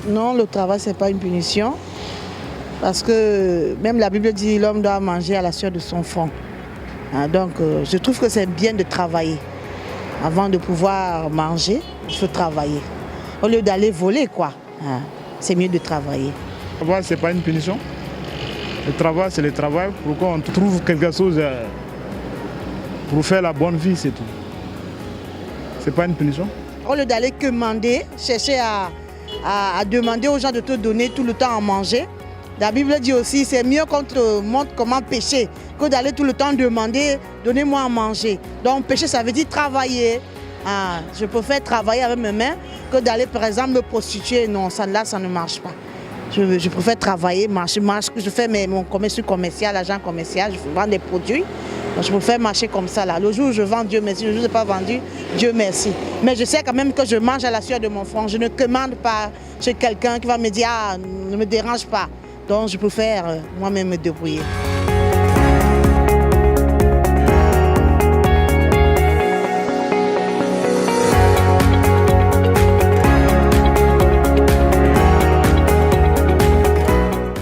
Non, le travail, ce n'est pas une punition. Parce que même la Bible dit l'homme doit manger à la sueur de son front. Donc, je trouve que c'est bien de travailler. Avant de pouvoir manger, il faut travailler. Au lieu d'aller voler, quoi. C'est mieux de travailler. Le travail, ce n'est pas une punition. Le travail, c'est le travail. Pourquoi on trouve quelque chose pour faire la bonne vie, c'est tout. Ce n'est pas une punition. Au lieu d'aller commander, chercher à demander aux gens de te donner tout le temps à manger, la Bible dit aussi c'est mieux qu'on te montre comment pécher que d'aller tout le temps demander donnez-moi à manger. Donc pécher, ça veut dire travailler. Je préfère travailler avec mes mains que d'aller par exemple me prostituer. Non, là ça ne marche pas. Je préfère travailler, marcher. Je fais mon commerce commercial, agent commercial, je vends des produits. Donc, je préfère marcher comme ça là. Le jour où je vends, Dieu merci. Le jour où je n'ai pas vendu, Dieu merci. Mais je sais quand même que je mange à la sueur de mon front. Je ne commande pas chez quelqu'un qui va me dire ne me dérange pas. Donc je préfère moi-même me débrouiller.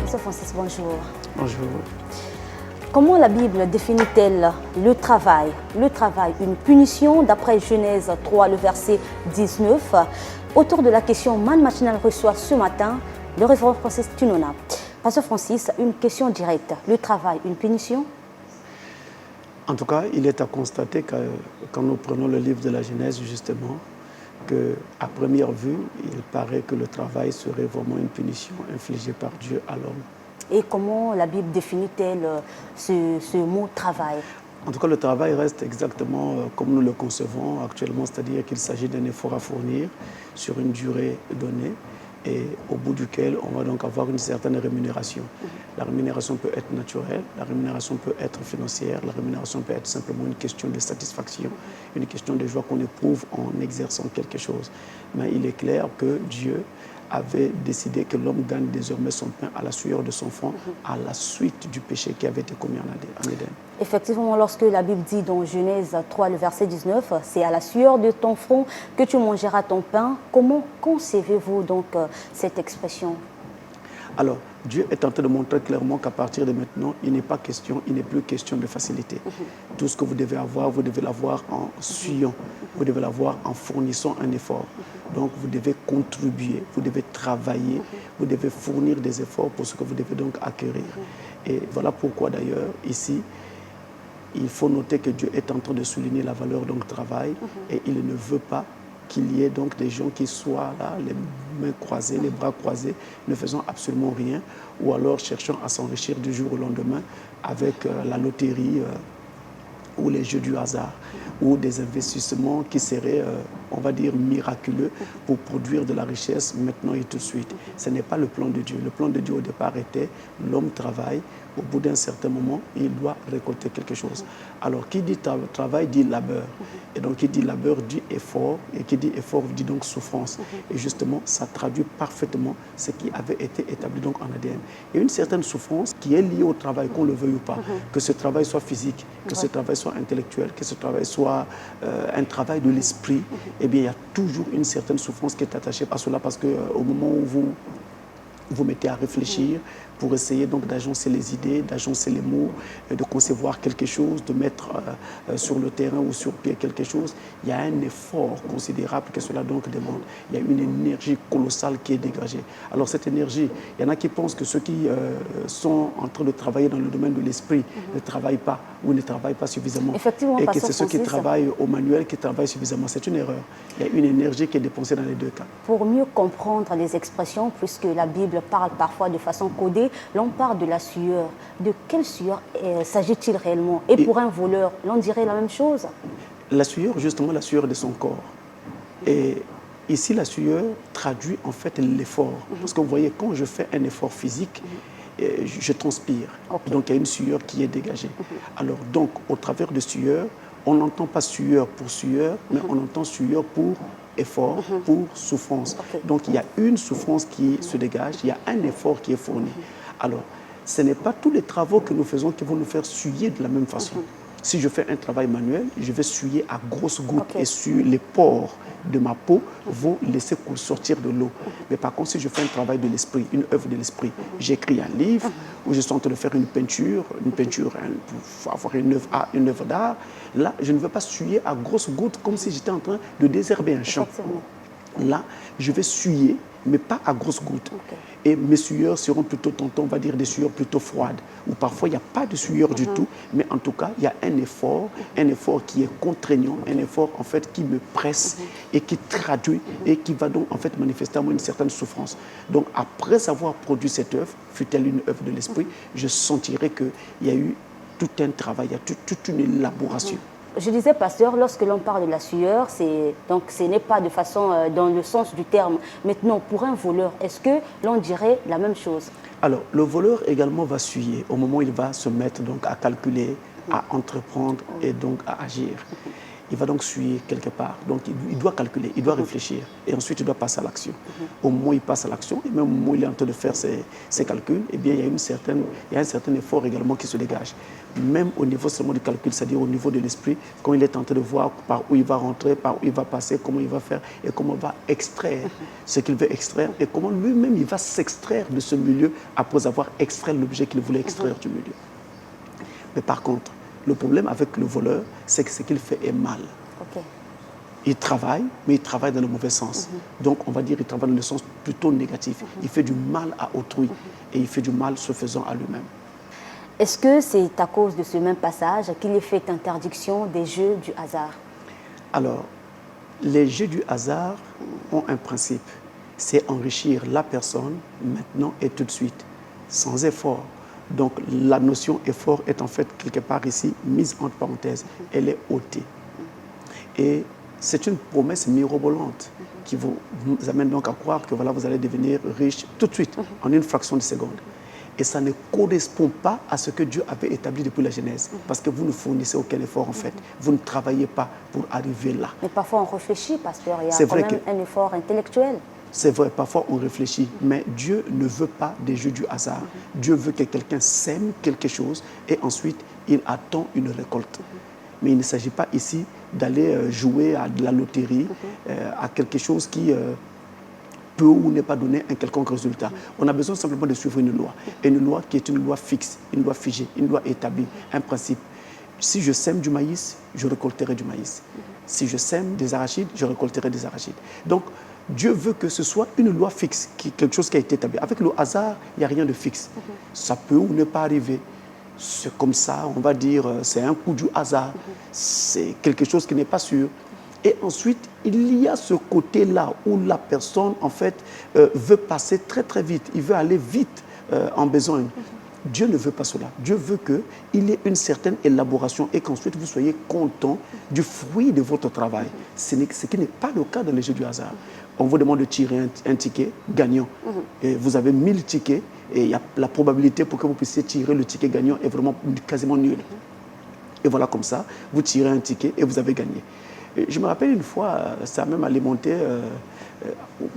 Monsieur Francis, bonjour. Bonjour. Comment la Bible définit-elle le travail? Le travail, une punition, d'après Genèse 3, le verset 19. Autour de la question, Man Matinal reçoit ce matin le révérend Francis Tunona. Pasteur Francis, une question directe. Le travail, une punition? En tout cas, il est à constater que quand nous prenons le livre de la Genèse, justement, qu'à première vue, il paraît que le travail serait vraiment une punition infligée par Dieu à l'homme. Et comment la Bible définit-elle ce mot travail? En tout cas, le travail reste exactement comme nous le concevons actuellement, c'est-à-dire qu'il s'agit d'un effort à fournir sur une durée donnée et au bout duquel on va donc avoir une certaine rémunération. La rémunération peut être naturelle, la rémunération peut être financière, la rémunération peut être simplement une question de satisfaction, une question de joie qu'on éprouve en exerçant quelque chose. Mais il est clair que Dieu avait décidé que l'homme gagne désormais son pain à la sueur de son front, à la suite du péché qui avait été commis en Éden. Effectivement, lorsque la Bible dit dans Genèse 3, le verset 19, c'est à la sueur de ton front que tu mangeras ton pain. Comment concevez-vous donc cette expression? Alors, Dieu est en train de montrer clairement qu'à partir de maintenant, il n'est plus question de facilité. Tout ce que vous devez avoir, vous devez l'avoir en suyant, vous devez l'avoir en fournissant un effort. Donc, vous devez contribuer, vous devez travailler, vous devez fournir des efforts pour ce que vous devez donc acquérir. Et voilà pourquoi d'ailleurs, ici, il faut noter que Dieu est en train de souligner la valeur du travail et il ne veut pas qu'il y ait donc des gens qui soient là, les mains croisées, les bras croisés, ne faisant absolument rien, ou alors cherchant à s'enrichir du jour au lendemain avec la loterie ou les jeux du hasard, ou des investissements qui seraient, on va dire, miraculeux pour produire de la richesse maintenant et tout de suite. Ce n'est pas le plan de Dieu. Le plan de Dieu au départ était l'homme travaille, au bout d'un certain moment, il doit récolter quelque chose. Alors, qui dit travail dit labeur. Et donc, qui dit labeur dit effort. Et qui dit effort dit donc souffrance. Et justement, ça traduit parfaitement ce qui avait été établi donc en ADN. Il y a une certaine souffrance qui est liée au travail, qu'on le veuille ou pas. Que ce travail soit physique, que ce travail soit intellectuel, que ce travail soit un travail de l'esprit. Eh bien, il y a toujours une certaine souffrance qui est attachée à cela parce qu'au moment où vous mettez à réfléchir pour essayer donc d'agencer les idées, d'agencer les mots, de concevoir quelque chose, de mettre sur le terrain ou sur pied quelque chose. Il y a un effort considérable que cela donc demande. Il y a une énergie colossale qui est dégagée. Alors cette énergie, il y en a qui pensent que ceux qui sont en train de travailler dans le domaine de l'esprit ne travaillent pas ou ne travaillent pas suffisamment. Et que c'est ceux qui travaillent au manuel qui travaillent suffisamment. C'est une erreur. Il y a une énergie qui est dépensée dans les deux cas. Pour mieux comprendre les expressions, puisque la Bible parle parfois de façon codée, l'on parle de la sueur. De quelle sueur s'agit-il réellement? Et pour un voleur, l'on dirait la même chose? La sueur, justement, la sueur de son corps. Et ici, la sueur traduit en fait l'effort. Parce que vous voyez, quand je fais un effort physique, je transpire. Donc, il y a une sueur qui est dégagée. Alors, donc, au travers de sueur, on n'entend pas sueur pour sueur, mais on entend sueur pour effort, pour souffrance. Donc, il y a une souffrance qui se dégage, il y a un effort qui est fourni. Alors, ce n'est pas tous les travaux que nous faisons qui vont nous faire suer de la même façon. Si je fais un travail manuel, je vais suyer à grosses gouttes et sur les pores de ma peau vont laisser sortir de l'eau. Mais par contre, si je fais un travail de l'esprit, une œuvre de l'esprit, j'écris un livre où je suis en train de faire une peinture pour avoir une œuvre d'art, là, je ne veux pas suyer à grosses gouttes comme si j'étais en train de désherber un champ. Là, je vais suyer, mais pas à grosses gouttes. Et mes sueurs seront plutôt, tantôt, on va dire, des sueurs plutôt froides, où parfois il n'y a pas de sueur du tout, mais en tout cas, il y a un effort qui est contraignant, un effort en fait qui me presse et qui traduit et qui va donc en fait manifester à moi une certaine souffrance. Donc après avoir produit cette œuvre, fut-elle une œuvre de l'esprit, je sentirai qu'il y a eu tout un travail, il y a toute une élaboration. Je disais, pasteur, lorsque l'on parle de la sueur, donc ce n'est pas de façon dans le sens du terme. Maintenant, pour un voleur, est-ce que l'on dirait la même chose? Alors, le voleur également va suyer au moment où il va se mettre donc à calculer, à entreprendre et donc à agir. Il va donc suyer quelque part. Donc, il doit calculer, il doit réfléchir. Et ensuite, il doit passer à l'action. Au moment où il passe à l'action, et même au moment où il est en train de faire ses calculs, eh bien, il y a un certain effort également qui se dégage. Même au niveau seulement du calcul, c'est-à-dire au niveau de l'esprit, quand il est en train de voir par où il va rentrer, par où il va passer, comment il va faire et comment il va extraire ce qu'il veut extraire et comment lui-même il va s'extraire de ce milieu après avoir extrait l'objet qu'il voulait extraire du milieu. Mais par contre, le problème avec le voleur, c'est que ce qu'il fait est mal. Il travaille, mais il travaille dans le mauvais sens. Donc, on va dire qu'il travaille dans le sens plutôt négatif. Il fait du mal à autrui et il fait du mal se faisant à lui-même. Est-ce que c'est à cause de ce même passage qu'il est fait interdiction des jeux du hasard? Alors, les jeux du hasard ont un principe. C'est enrichir la personne maintenant et tout de suite, sans effort. Donc, la notion effort est en fait quelque part ici mise entre parenthèses. Elle est ôtée. Et c'est une promesse mirobolante qui vous amène donc à croire que voilà, vous allez devenir riche tout de suite, en une fraction de seconde. Et ça ne correspond pas à ce que Dieu avait établi depuis la Genèse. Parce que vous ne fournissez aucun effort en fait. Vous ne travaillez pas pour arriver là. Mais parfois on réfléchit, pasteur. Il y a quand même un effort intellectuel. C'est vrai, parfois on réfléchit. Mais Dieu ne veut pas des jeux du hasard. Dieu veut que quelqu'un sème quelque chose et ensuite il attend une récolte. Mais il ne s'agit pas ici d'aller jouer à de la loterie, à quelque chose qui peut ou n'est pas donner un quelconque résultat. On a besoin simplement de suivre une loi. Et une loi qui est une loi fixe, une loi figée, une loi établie, un principe. Si je sème du maïs, je récolterai du maïs. Si je sème des arachides, je récolterai des arachides. Donc, Dieu veut que ce soit une loi fixe, quelque chose qui a été établi. Avec le hasard, il n'y a rien de fixe. Ça peut ou ne pas arriver. C'est comme ça, on va dire, c'est un coup du hasard. C'est quelque chose qui n'est pas sûr. Et ensuite, il y a ce côté-là où la personne, en fait, veut passer très, très vite. Il veut aller vite en besogne. Dieu ne veut pas cela. Dieu veut qu'il y ait une certaine élaboration et qu'ensuite vous soyez content du fruit de votre travail. Ce qui n'est pas le cas dans les jeux du hasard. On vous demande de tirer un ticket gagnant. Et vous avez 1000 tickets et la probabilité pour que vous puissiez tirer le ticket gagnant est vraiment quasiment nulle. Et voilà comme ça, vous tirez un ticket et vous avez gagné. Je me rappelle une fois, ça a même alimenté,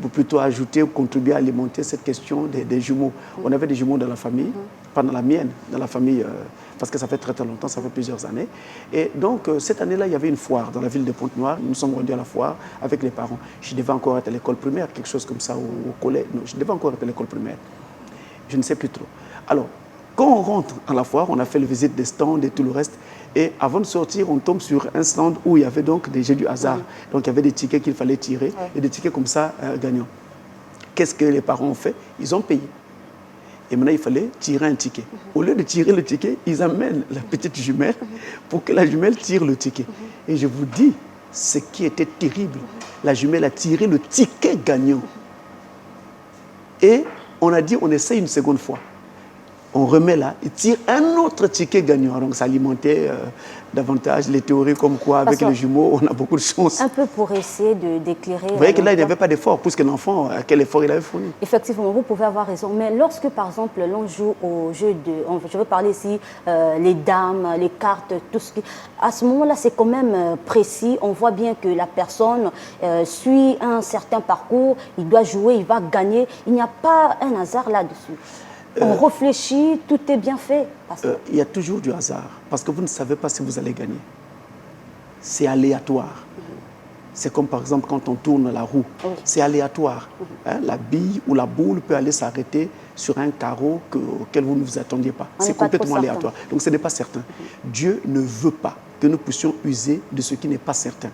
ou plutôt ajouté ou contribué à alimenter cette question des jumeaux. On avait des jumeaux dans la famille, pas dans la mienne, dans la famille, parce que ça fait très très longtemps, ça fait plusieurs années. Et donc, cette année-là, il y avait une foire dans la ville de Pointe-Noire. Nous sommes rendus à la foire avec les parents. Je devais encore être à l'école primaire, quelque chose comme ça, au collège. Non, je devais encore être à l'école primaire. Je ne sais plus trop. Alors, quand on rentre à la foire, on a fait la visite des stands et tout le reste. Et avant de sortir, on tombe sur un stand où il y avait donc des jeux du hasard. Donc il y avait des tickets qu'il fallait tirer et des tickets comme ça gagnants. Qu'est-ce que les parents ont fait? Ils ont payé. Et maintenant, il fallait tirer un ticket. Au lieu de tirer le ticket, ils amènent la petite jumelle pour que la jumelle tire le ticket. Et je vous dis, ce qui était terrible, la jumelle a tiré le ticket gagnant. Et on a dit, on essaie une seconde fois. On remet là, il tire un autre ticket gagnant. Donc ça alimentait davantage les théories comme quoi, avec les jumeaux, on a beaucoup de chance. Un peu pour essayer d'éclairer... Vous voyez que là, il n'y avait pas d'effort, puisque l'enfant, quel effort il avait fourni? Effectivement, vous pouvez avoir raison. Mais lorsque, par exemple, l'on joue au jeu de... Je veux parler ici, les dames, les cartes, tout ce qui... À ce moment-là, c'est quand même précis. On voit bien que la personne suit un certain parcours, il doit jouer, il va gagner. Il n'y a pas un hasard là-dessus. On réfléchit, tout est bien fait. Il y a toujours du hasard, parce que vous ne savez pas si vous allez gagner. C'est aléatoire. C'est comme par exemple quand on tourne la roue, c'est aléatoire. Hein, la bille ou la boule peut aller s'arrêter sur un carreau auquel vous ne vous attendiez pas. C'est complètement aléatoire. Donc ce n'est pas certain. Dieu ne veut pas que nous puissions user de ce qui n'est pas certain.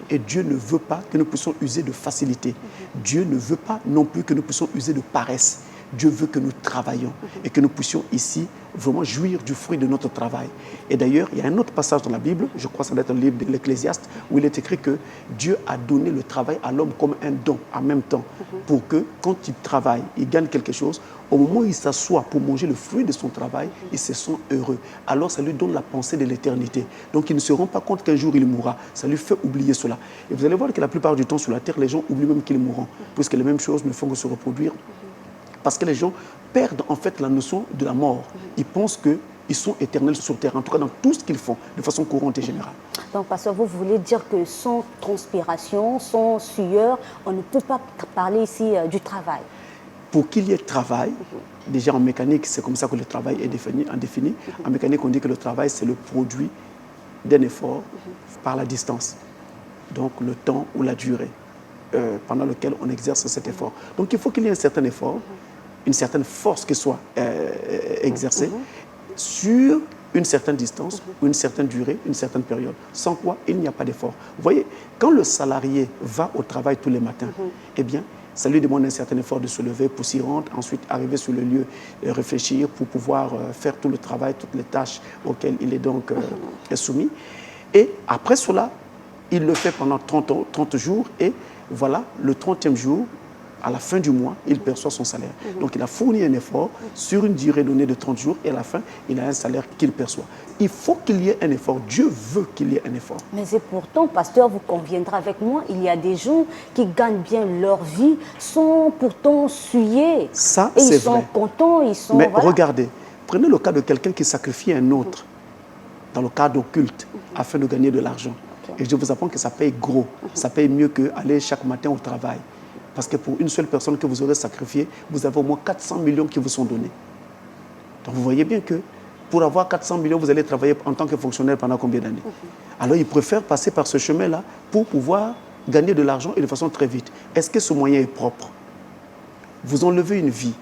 Et Dieu ne veut pas que nous puissions user de facilité. Dieu ne veut pas non plus que nous puissions user de paresse. Dieu veut que nous travaillions et que nous puissions ici vraiment jouir du fruit de notre travail. Et d'ailleurs, il y a un autre passage dans la Bible, je crois que ça doit être le livre de l'Ecclésiaste, où il est écrit que Dieu a donné le travail à l'homme comme un don en même temps, pour que quand il travaille, il gagne quelque chose, au moment où il s'assoit pour manger le fruit de son travail, il se sent heureux. Alors ça lui donne la pensée de l'éternité. Donc il ne se rend pas compte qu'un jour il mourra. Ça lui fait oublier cela. Et vous allez voir que la plupart du temps sur la terre, les gens oublient même qu'ils mourront, puisque les mêmes choses ne font que se reproduire. Parce que les gens perdent en fait la notion de la mort. Ils pensent qu'ils sont éternels sur terre, en tout cas dans tout ce qu'ils font, de façon courante et générale. Donc, pasteur, vous voulez dire que sans transpiration, sans sueur, on ne peut pas parler ici du travail. Pour qu'il y ait travail, déjà en mécanique, c'est comme ça que le travail est défini. En mécanique, on dit que le travail, c'est le produit d'un effort par la distance. Donc le temps ou la durée pendant lequel on exerce cet effort. Donc il faut qu'il y ait un certain effort, une certaine force qui soit exercée sur une certaine distance, ou une certaine durée, une certaine période. Sans quoi, il n'y a pas d'effort. Vous voyez, quand le salarié va au travail tous les matins, eh bien, ça lui demande un certain effort de se lever pour s'y rendre, ensuite arriver sur le lieu, réfléchir pour pouvoir faire tout le travail, toutes les tâches auxquelles il est donc soumis. Et après cela, il le fait pendant 30 jours et voilà, le 30e jour, à la fin du mois, il perçoit son salaire. Donc il a fourni un effort sur une durée donnée de 30 jours et à la fin, il a un salaire qu'il perçoit. Il faut qu'il y ait un effort. Dieu veut qu'il y ait un effort. Mais c'est pourtant, pasteur, vous conviendrez avec moi, il y a des gens qui gagnent bien leur vie sans pourtant suer. Ça, et c'est vrai. Ils sont contents, ils sont... Mais voilà. regardez, prenez le cas de quelqu'un qui sacrifie un autre dans le cadre occulte afin de gagner de l'argent. Et je vous apprends que ça paye gros. Ça paye mieux qu'aller chaque matin au travail. Parce que pour une seule personne que vous aurez sacrifiée, vous avez au moins 400 millions qui vous sont donnés. Donc vous voyez bien que pour avoir 400 millions, vous allez travailler en tant que fonctionnaire pendant combien d'années? Alors ils préfèrent passer par ce chemin-là pour pouvoir gagner de l'argent et de façon très vite. Est-ce que ce moyen est propre? Vous enlevez une vie,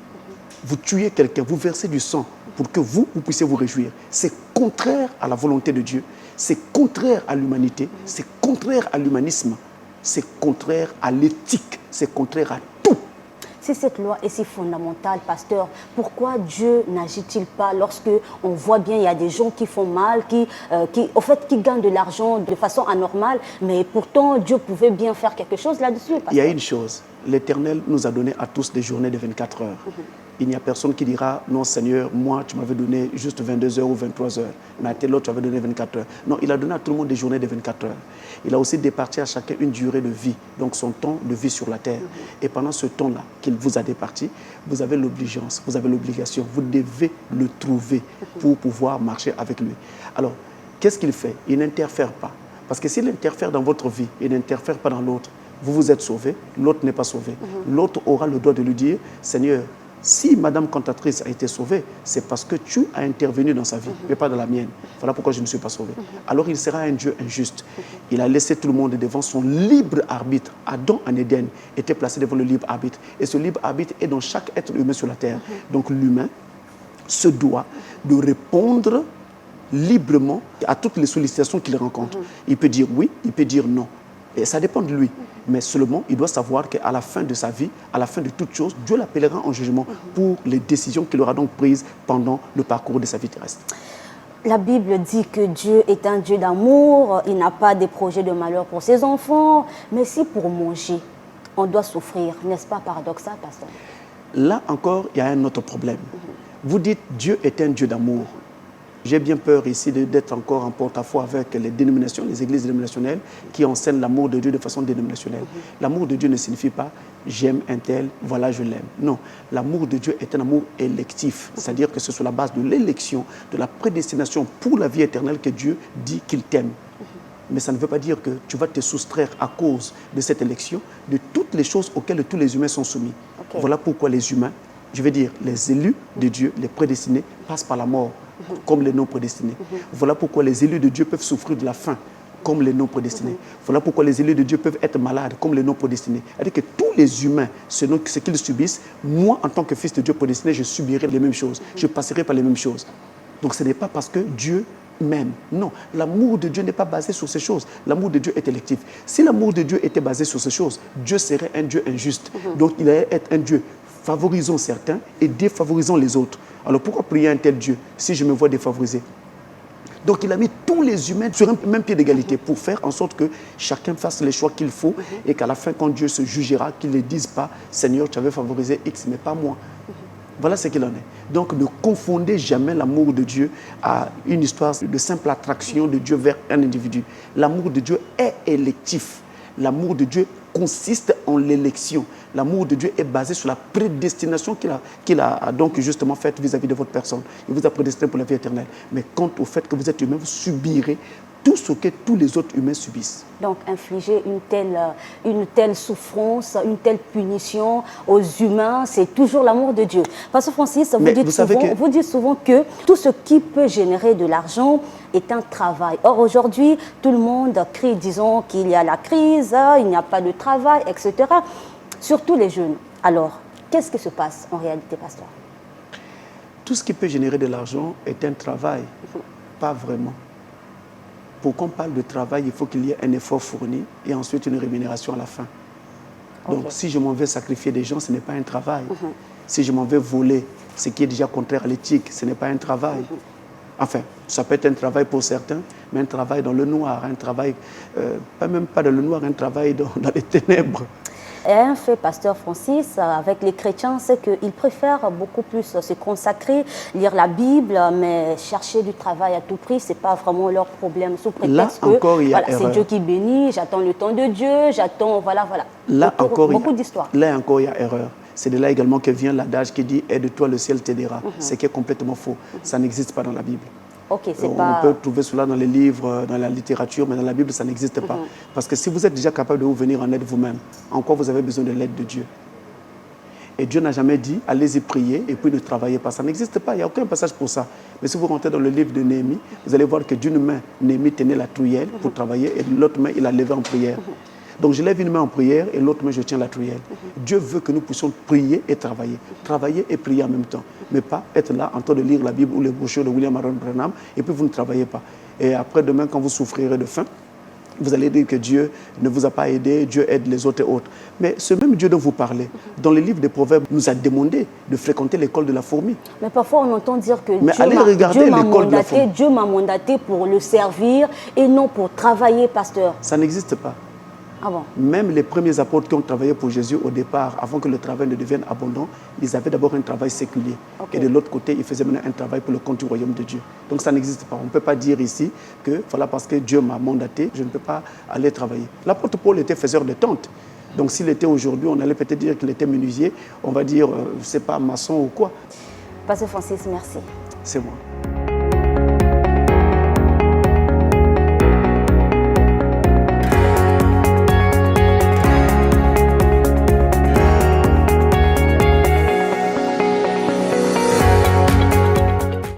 vous tuez quelqu'un, vous versez du sang pour que vous puissiez vous réjouir. C'est contraire à la volonté de Dieu, c'est contraire à l'humanité, c'est contraire à l'humanisme, c'est contraire à l'éthique, c'est contraire à tout. Si cette loi est si fondamentale, pasteur, pourquoi Dieu n'agit-il pas lorsque on voit bien il y a des gens qui font mal, qui gagnent de l'argent de façon anormale, mais pourtant Dieu pouvait bien faire quelque chose là-dessus, pasteur? Il y a une chose, l'Éternel nous a donné à tous des journées de 24 heures. Il n'y a personne qui dira, non Seigneur, moi tu m'avais donné juste 22 heures ou 23 heures, mais à tel autre tu avais donné 24 heures. Non, il a donné à tout le monde des journées de 24 heures. Il a aussi départi à chacun une durée de vie, donc son temps de vie sur la terre. Et pendant ce temps-là qu'il vous a départi, vous avez l'obligeance, vous avez l'obligation, vous devez le trouver pour pouvoir marcher avec lui. Alors, qu'est-ce qu'il fait? Il n'interfère pas. Parce que s'il interfère dans votre vie, il n'interfère pas dans l'autre. Vous êtes sauvé, l'autre n'est pas sauvé. L'autre aura le droit de lui dire, Seigneur, si Madame cantatrice a été sauvée, c'est parce que tu as intervenu dans sa vie, mais pas dans la mienne. Voilà pourquoi je ne suis pas sauvé. Alors il sera un Dieu injuste. Il a laissé tout le monde devant son libre arbitre. Adam en Éden était placé devant le libre arbitre. Et ce libre arbitre est dans chaque être humain sur la terre. Donc l'humain se doit de répondre librement à toutes les sollicitations qu'il rencontre. Il peut dire oui, il peut dire non. Et ça dépend de lui. Mais seulement, il doit savoir qu'à la fin de sa vie, à la fin de toute chose, Dieu l'appellera en jugement pour les décisions qu'il aura donc prises pendant le parcours de sa vie terrestre. La Bible dit que Dieu est un Dieu d'amour, il n'a pas des projets de malheur pour ses enfants. Mais si pour manger, on doit souffrir, n'est-ce pas paradoxal, pasteur? Là encore, il y a un autre problème. Vous dites Dieu est un Dieu d'amour. J'ai bien peur ici d'être encore en porte-à-faux avec les dénominations, les églises dénominationnelles qui enseignent l'amour de Dieu de façon dénominationnelle. L'amour de Dieu ne signifie pas j'aime un tel, voilà je l'aime. Non, l'amour de Dieu est un amour électif, c'est-à-dire que c'est sur la base de l'élection, de la prédestination pour la vie éternelle que Dieu dit qu'il t'aime. Mais ça ne veut pas dire que tu vas te soustraire à cause de cette élection de toutes les choses auxquelles tous les humains sont soumis. Voilà pourquoi les humains Je veux dire, les élus de Dieu, les prédestinés, passent par la mort, comme les non prédestinés. Voilà pourquoi les élus de Dieu peuvent souffrir de la faim, comme les non prédestinés. Voilà pourquoi les élus de Dieu peuvent être malades, comme les non prédestinés. C'est-à-dire que tous les humains, selon ce qu'ils subissent, moi, en tant que fils de Dieu prédestiné, je subirai les mêmes choses. Je passerai par les mêmes choses. Donc ce n'est pas parce que Dieu m'aime. Non, l'amour de Dieu n'est pas basé sur ces choses. L'amour de Dieu est électif. Si l'amour de Dieu était basé sur ces choses, Dieu serait un Dieu injuste. Donc il allait être un Dieu favorisant certains et défavorisant les autres. Alors pourquoi prier un tel Dieu si je me vois défavorisé? Donc il a mis tous les humains sur un même pied d'égalité pour faire en sorte que chacun fasse les choix qu'il faut et qu'à la fin, quand Dieu se jugera, qu'il ne dise pas « Seigneur, tu avais favorisé X, mais pas moi ». Voilà ce qu'il en est. Donc ne confondez jamais l'amour de Dieu à une histoire de simple attraction de Dieu vers un individu. L'amour de Dieu est électif. L'amour de Dieu consiste en l'élection. L'amour de Dieu est basé sur la prédestination qu'il a donc justement faite vis-à-vis de votre personne. Il vous a prédestiné pour la vie éternelle. Mais quant au fait que vous êtes humain, vous subirez tout ce que tous les autres humains subissent. Donc, infliger une telle souffrance, une telle punition aux humains, c'est toujours l'amour de Dieu. Pasteur Francis, vous dites souvent que tout ce qui peut générer de l'argent est un travail. Or, aujourd'hui, tout le monde crie, disons, qu'il y a la crise, il n'y a pas de travail, etc. Surtout les jeunes. Alors, qu'est-ce qui se passe en réalité, pasteur? Tout ce qui peut générer de l'argent est un travail, pas vraiment. Pour qu'on parle de travail, il faut qu'il y ait un effort fourni et ensuite une rémunération à la fin. Donc, si je m'en vais sacrifier des gens, ce n'est pas un travail. Si je m'en vais voler, ce qui est déjà contraire à l'éthique, ce n'est pas un travail. Enfin, ça peut être un travail pour certains, mais un travail dans le noir, un travail, même pas dans le noir, un travail dans les ténèbres. Et un fait, pasteur Francis, avec les chrétiens, c'est qu'ils préfèrent beaucoup plus se consacrer, lire la Bible, mais chercher du travail à tout prix, ce n'est pas vraiment leur problème. Sous prétexte que c'est Dieu qui bénit, j'attends le temps de Dieu, j'attends, voilà. Là encore, beaucoup d'histoires. Là encore, il y a erreur. C'est de là également que vient l'adage qui dit « Aide-toi, le ciel t'aidera ». Ce qui est complètement faux. Ça n'existe pas dans la Bible. On peut trouver cela dans les livres, dans la littérature, mais dans la Bible, ça n'existe pas. Parce que si vous êtes déjà capable de vous venir en aide vous-même, en quoi vous avez besoin de l'aide de Dieu? Et Dieu n'a jamais dit, allez-y prier et puis ne travaillez pas. Ça n'existe pas, il n'y a aucun passage pour ça. Mais si vous rentrez dans le livre de Néhémie, vous allez voir que d'une main, Néhémie tenait la trouillelle pour travailler et de l'autre main, il a levé en prière. Donc je lève une main en prière et l'autre main, je tiens la trouillelle. Dieu veut que nous puissions prier et travailler. Travailler et prier en même temps. Mais pas être là en train de lire la Bible ou les brochures de William Aaron Branham et puis vous ne travaillez pas. Et après demain, quand vous souffrirez de faim, vous allez dire que Dieu ne vous a pas aidé, Dieu aide les autres et autres. Mais ce même Dieu dont vous parlez, dans le livre des Proverbes, nous a demandé de fréquenter l'école de la fourmi. Mais parfois, on entend dire que Dieu m'a mandaté pour le servir et non pour travailler, pasteur. Ça n'existe pas. Ah bon? Même les premiers apôtres qui ont travaillé pour Jésus au départ, avant que le travail ne devienne abondant, ils avaient d'abord un travail séculier. Et de l'autre côté, ils faisaient maintenant un travail pour le compte du royaume de Dieu. Donc ça n'existe pas. On ne peut pas dire ici que voilà, parce que Dieu m'a mandaté, je ne peux pas aller travailler. L'apôtre Paul était faiseur de tentes. Donc s'il était aujourd'hui, on allait peut-être dire qu'il était menuisier, on va dire, je ne sais pas, maçon ou quoi. Pasteur Francis, merci. C'est moi.